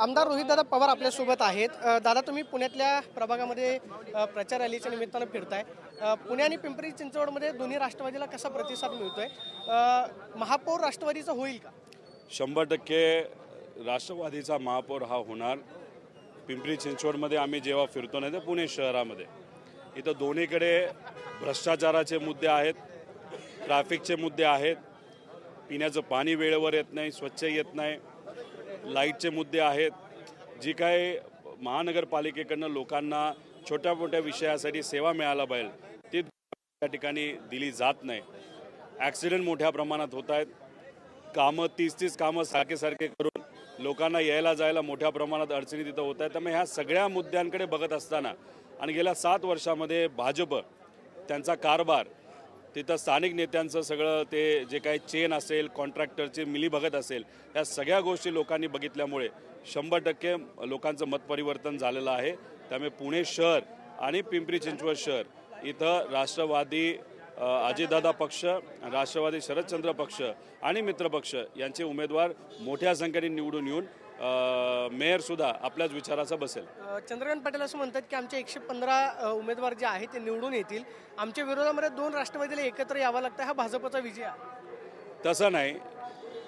आमदार रोहितदादा पवार आपल्यासोबत आहेत। दादा, तुम्ही पुण्यातल्या प्रभागामध्ये प्रचार रॅलीच्या निमित्तानं फिरताय। पुणे आणि पिंपरी चिंचवडमध्ये दोन्ही राष्ट्रवादीला कसा प्रतिसाद मिळतोय? महापौर राष्ट्रवादीचा होईल का? 100% राष्ट्रवादीचा महापौर हा होणार। पिंपरी चिंचवडमध्ये आम्ही जेव्हा फिरतो नाही तर पुणे शहरामध्ये इथं दोन्हीकडे भ्रष्टाचाराचे मुद्दे आहेत, ट्रॅफिकचे मुद्दे आहेत, पिण्याचं पाणी वेळेवर येत नाही, स्वच्छ येत नाही, लाईटचे मुद्दे आहेत। जी काय महानगरपालिकेकडनं लोकांना छोट्या मोठ्या विषयासाठी सेवा मिळायला पाहिजे ती त्या ठिकाणी दिली जात नाही। ॲक्सिडेंट मोठ्या प्रमाणात होत आहेत, कामं 30 कामं सारखे करून लोकांना यायला जायला मोठ्या प्रमाणात अडचणी तिथं होत आहेत। त्यामुळे ह्या सगळ्या मुद्द्यांकडे बघत असताना आणि गेल्या 7 वर्षामध्ये भाजप त्यांचा कारभार तिथं स्थानिक नेत्यांचं सगळं ते जे काही चेन असेल, कॉन्ट्रॅक्टरची मिलीभगत असेल, या सगळ्या गोष्टी लोकांनी बघितल्यामुळे 100% लोकांचं मतपरिवर्तन झालेलं आहे। त्यामुळे पुणे शहर आणि पिंपरी चिंचवड शहर इथं राष्ट्रवादी अजितदादा पक्ष, राष्ट्रवादी शरदचंद्र पक्ष आणि मित्रपक्ष यांचे उमेदवार मोठ्या संख्येने निवडून येऊन मेयरसुद्धा आपल्याच विचाराचा बसेल। चंद्रकांत पाटील असं म्हणतात की आमचे 115 उमेदवार जे आहेत ते निवडून येतील, आमच्या विरोधामध्ये 2 राष्ट्रवादीला एकत्र यावं लागतं, हा भाजपचा विजय आहे। तसं नाही,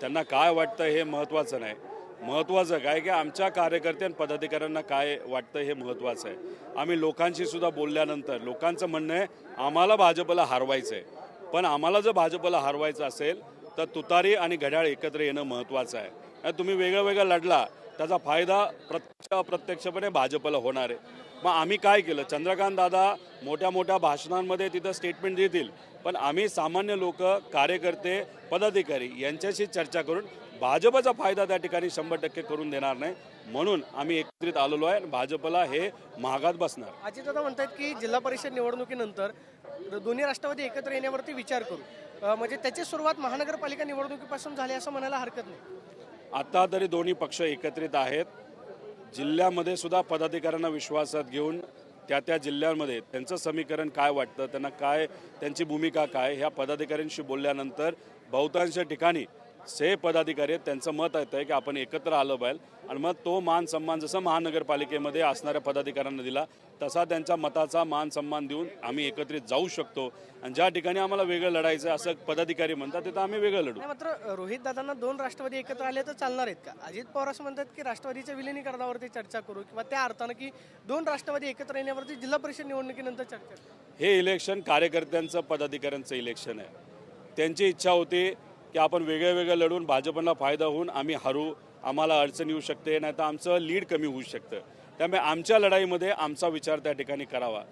त्यांना काय वाटतं हे महत्त्वाचं नाही। महत्त्वाचं काय की आमच्या कार्यकर्ते आणि पदाधिकाऱ्यांना काय वाटतं हे महत्त्वाचं आहे। आम्ही लोकांशी सुद्धा बोलल्यानंतर लोकांचं म्हणणं आहे आम्हाला भाजपला हरवायचं आहे, पण आम्हाला जर भाजपला हरवायचं असेल तर तुतारी आणि घड्याळ एकत्र येणं महत्त्वाचं आहे। तुम्ही वेगळं लढला त्याचा फायदा अप्रत्यक्षपणे भाजपला होणार आहे। मग आम्ही काय केलं, चंद्रकांत दादा मोठ्या भाषणांमध्ये तिथं स्टेटमेंट देतील, पण आम्ही सामान्य लोक, कार्यकर्ते, पदाधिकारी यांच्याशी चर्चा करून भाजपचा फायदा त्या ठिकाणी 100% करून देणार नाही, म्हणून आम्ही एकत्रित आलेलो आहे आणि भाजपला हे महागात बसणार। अजितदादा म्हणतात की जिल्हा परिषद निवडणुकीनंतर दोन्ही राष्ट्रवादी एकत्र येण्यावरती विचार करू, म्हणजे त्याची सुरुवात महानगरपालिका निवडणुकीपासून झाली असं म्हणायला हरकत नाही। आता तरी दोन्ही पक्ष एकत्रित आहेत। जिल्ह्यामध्ये सुद्धा पदाधिकाऱ्यांना विश्वासात घेऊन त्या जिल्ह्यांमध्ये त्यांचं समीकरण काय वाटतं, त्यांना काय, त्यांची भूमिका काय, ह्या पदाधिकाऱ्यांशी बोलल्यानंतर बहुतांश ठिकाणी पदाधिकारी आहेत त्यांचं मत येतं आहे की आपण एकत्र आलं पाहिजे आणि मग तो मान सन्मान जसं महानगरपालिकेमध्ये असणाऱ्या पदाधिकाऱ्यांना दिला तसा त्यांच्या मताचा मान सन्मान देऊन आम्ही एकत्रित जाऊ शकतो। आणि ज्या ठिकाणी आम्हाला वेगळं लढायचं असं पदाधिकारी म्हणतात तिथं आम्ही वेगळं लढू। मात्र रोहित दादांना 2 राष्ट्रवादी एकत्र आले तर चालणार आहेत का? अजित पवार असं म्हणतात की राष्ट्रवादीच्या विलिनीकरणावरती चर्चा करू किंवा त्या अर्थानं की 2 राष्ट्रवादी एकत्र येण्यावरती जिल्हा परिषद निवडणुकीनंतर चर्चा करू। हे इलेक्शन कार्यकर्त्यांचं, पदाधिकाऱ्यांचं इलेक्शन आहे। त्यांची इच्छा होती की आपण वेगळं लढून भाजपला फायदा होऊन आम्ही हरू, आम्हाला अडचण येऊ शकते, नाही तर आमचं लीड कमी होऊ शकतं। त्यामुळे आमच्या लढाईमध्ये आमचा विचार त्या ठिकाणी करावा।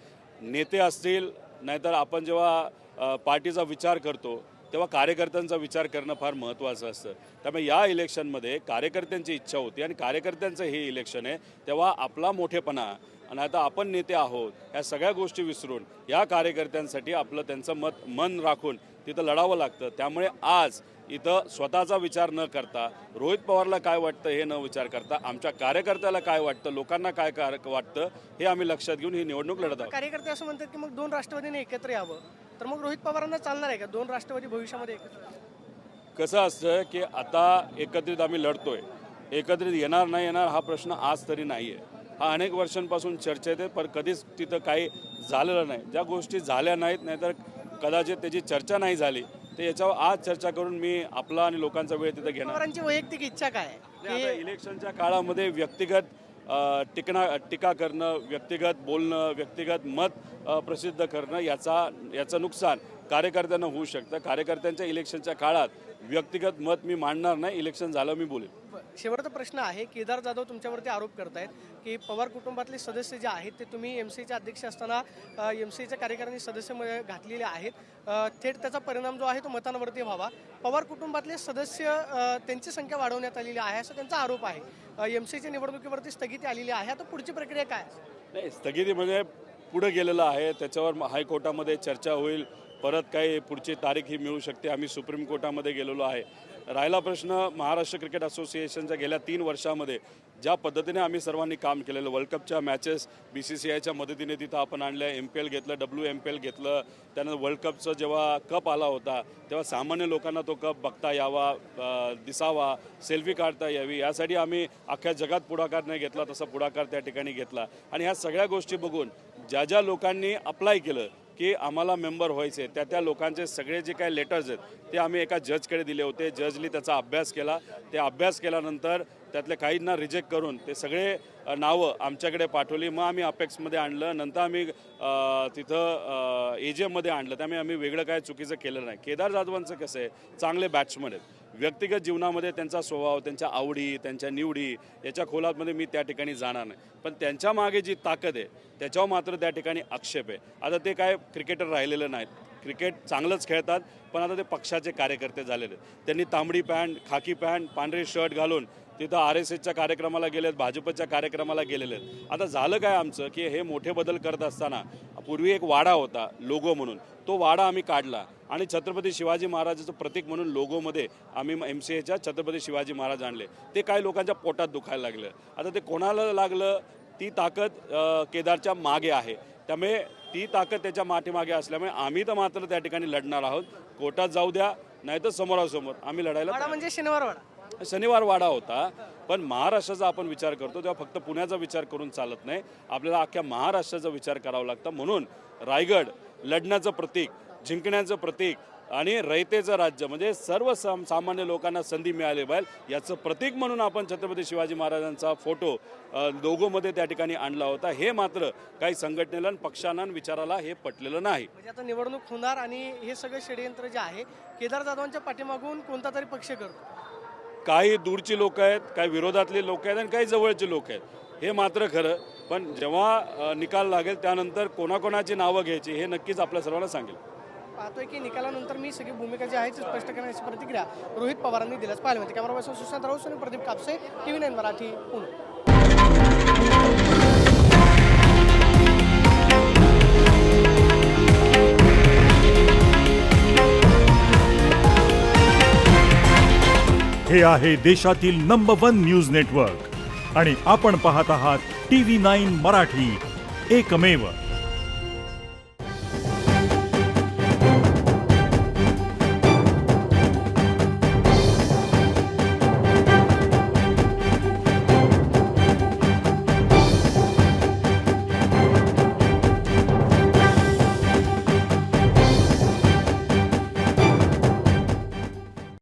नेते असतील, नाहीतर आपण जेव्हा पार्टीचा विचार करतो तेव्हा कार्यकर्त्यांचा विचार करणं फार महत्त्वाचं असतं। त्यामुळे या इलेक्शनमध्ये कार्यकर्त्यांची इच्छा होती आणि कार्यकर्त्यांचं हे इलेक्शन आहे, तेव्हा आपला मोठेपणा आणि आता आपण नेते आहोत ह्या सगळ्या गोष्टी विसरून या कार्यकर्त्यांसाठी आपलं त्यांचं मन राखून तिथं लढावं लागतं। त्यामुळे आज इथं स्वतःचा विचार न करता, रोहित पवारला काय वाटतं हे न विचार करता, आमच्या कार्यकर्त्याला काय वाटतं, लोकांना काय वाटतं हे आम्ही लक्षात घेऊन ही निवडणूक लढत आहोत। कार्यकर्ते असं म्हणतात की मग 2 राष्ट्रवादीने एकत्र यावं, तर मग रोहित पवारांना चालणार आहे का 2 राष्ट्रवादी भविष्यामध्ये एकत्र? कसं असतं की आता एकत्रित आम्ही लढतोय, एकत्रित येणार नाही येणार हा प्रश्न आज तरी नाही आहे। हा अनेक वर्षांपासून चर्चेत आहे, पण कधीच तिथं काही झालेलं नाही। ज्या गोष्टी झाल्या नाहीत, नाहीतर कदाचित त्याची चर्चा नाही झाली, तर याच्यावर आज चर्चा करून मी आपला आणि लोकांचा वेळ तिथं घेणार। पवारांची वैयक्तिक इच्छा काय आहे? आता इलेक्शनच्या काळामध्ये व्यक्तिगत टीका करणं, व्यक्तिगत बोलणं, व्यक्तिगत मत प्रसिद्ध करणं याचं नुकसान कार्यकर्त्यांना होऊ शकतं। कार्यकर्त्यांच्या इलेक्शनच्या काळात व्यक्तिगत मत मी मांडणार नाही, इलेक्शन झालं मी बोलेन। शेवटचा प्रश्न आहे, केदार जाधव तुमच्यावरती आरोप करतायत की पवार कुटुंबातले सदस्य जे आहेत ते तुम्ही एमसीच्या अध्यक्ष असताना एमसीच्या कार्यकारिणी सदस्य घातलेले आहेत, थेट त्याचा परिणाम जो आहे तो मतांवरती व्हावा। पवार कुटुंबातले सदस्य त्यांची संख्या वाढवण्यात आलेली आहे असं त्यांचा आरोप आहे। एमसीच्या निवडणुकीवरती स्थगिती आलेली आहे, आता पुढची प्रक्रिया काय? नाही, स्थगिती म्हणजे पुढे गेलेलं आहे, त्याच्यावर हायकोर्टामध्ये चर्चा होईल, परत काही पुढची तारीख ही मिळू शकते। आम्ही सुप्रीम कोर्टामध्ये गेलेलो आहे, राहिला प्रश्न महाराष्ट्र क्रिकेट असोसिएशनच्या गेल्या 3 वर्षामध्ये ज्या पद्धतीने आम्ही सर्वांनी काम केलेलं, वर्ल्ड कपच्या मॅचेस BCCIच्या मदतीने तिथं आपण आणल्या, MPL घेतलं, WMPL घेतलं, त्यानंतर वर्ल्ड कपचं जेव्हा कप आला होता तेव्हा सामान्य लोकांना तो कप बघता यावा, दिसावा, सेल्फी काढता यावी, यासाठी आम्ही अख्ख्या जगात पुढाकार नाही घेतला, तसा पुढाकार त्या ठिकाणी घेतला. आणि ह्या सगळ्या गोष्टी बघून ज्या लोकांनी अप्लाय केलं की आम्हाला मेंबर व्हायचे, त्या लोकांचे सगळे जे काही लेटर्स आहेत ते आम्ही एका जजकडे दिले होते. जजनी त्याचा अभ्यास केला. ते अभ्यास केल्यानंतर त्यातले काहींना रिजेक्ट करून ते सगळे नावं आमच्याकडे पाठवली. मग आम्ही अपेक्समध्ये आणलं, नंतर आम्ही तिथं AGMमध्ये आणलं. त्यामुळे आम्ही वेगळं काय चुकीचं केलं नाही. केदार जाधवांचं कसं आहे, चांगले बॅट्समन आहेत. व्यक्तिगत जीवनामध्ये त्यांचा स्वभाव, त्यांच्या आवडी, त्यांच्या निवडी याच्या खोलातमध्ये मी त्या ठिकाणी जाणार नाही, पण त्यांच्या मागे जी ताकद आहे त्याच्यावर मात्र त्या ठिकाणी आक्षेप आहे. आता ते काय क्रिकेटर राहिलेलं नाहीत, क्रिकेट चांगलंच खेळतात, पण आता ते पक्षाचे कार्यकर्ते झालेले आहेत. त्यांनी तांबडी पॅन्ट, खाकी पॅन्ट, पांढरे शर्ट घालून तिथं RSSच्या कार्यक्रमाला गेलेत, भाजपच्या कार्यक्रमाला गेलेले आहेत. आता झालं काय आमचं की हे मोठे बदल करत असताना पूर्वी एक वाडा होता लोगो म्हणून, तो वाडा आम्ही काढला आणि छत्रपती शिवाजी महाराजाचं प्रतीक म्हणून लोगोमध्ये आम्ही MCAच्या छत्रपती शिवाजी महाराज आणले. ते काही लोकांच्या पोटात दुखायला लागलं. आता ते कोणाला लागलं, ती ताकद केदारच्या मागे आहे. त्यामुळे ती ताकद त्याच्या मागे असल्यामुळे आम्ही तर मात्र त्या ठिकाणी लढणार आहोत. कोर्टात जाऊ द्या, नाही तर समोरासमोर आम्ही लढायला. वाडा म्हणजे शनिवार वाडा होता, पण महाराष्ट्राचा आपण विचार करतो तेव्हा फक्त पुण्याचा विचार करून चालत नाही, आपल्याला अख्ख्या महाराष्ट्राचा विचार करावा लागतं. म्हणून रायगड लढण्याचं प्रतीक, जिंकण्याचं प्रतीक आणि रयतेचं राज्य म्हणजे सर्व सामान्य लोकांना संधी मिळाली पाहिजे याचं प्रतीक म्हणून आपण छत्रपती शिवाजी महाराजांचा फोटो लोगोमध्ये त्या ठिकाणी आणला होता. हे मात्र काही संघटनेला आणि पक्षांना विचाराला हे पटलेलं नाही. म्हणजे आता निवडणूक होणार आणि हे सगळं षडयंत्र जे आहे केदार जाधवांच्या पाठीमागून कोणता तरी पक्ष करतो. काही दूरची लोक आहेत, काही विरोधातले लोक आहेत आणि काही जवळचे लोक आहेत, हे मात्र खरं. पण जेव्हा निकाल लागेल त्यानंतर कोणाकोणाची नावं घ्यायची हे नक्कीच आपल्या सर्वांना सांगेल. पाहतोय की निकालानंतर मी सगळी भूमिका जी आहे ती स्पष्ट करण्याची प्रतिक्रिया रोहित पवारांनी दिल्याच पाहिलं होते. कॅमेरा पर्सन सुशांत राऊत आणि प्रदीप कापसे, TV9 मराठी, पुणे. हे आहे देशातील नंबर 1 न्यूज नेटवर्क आणि आपण पाहत आहात TV9 मराठी, एकमेव.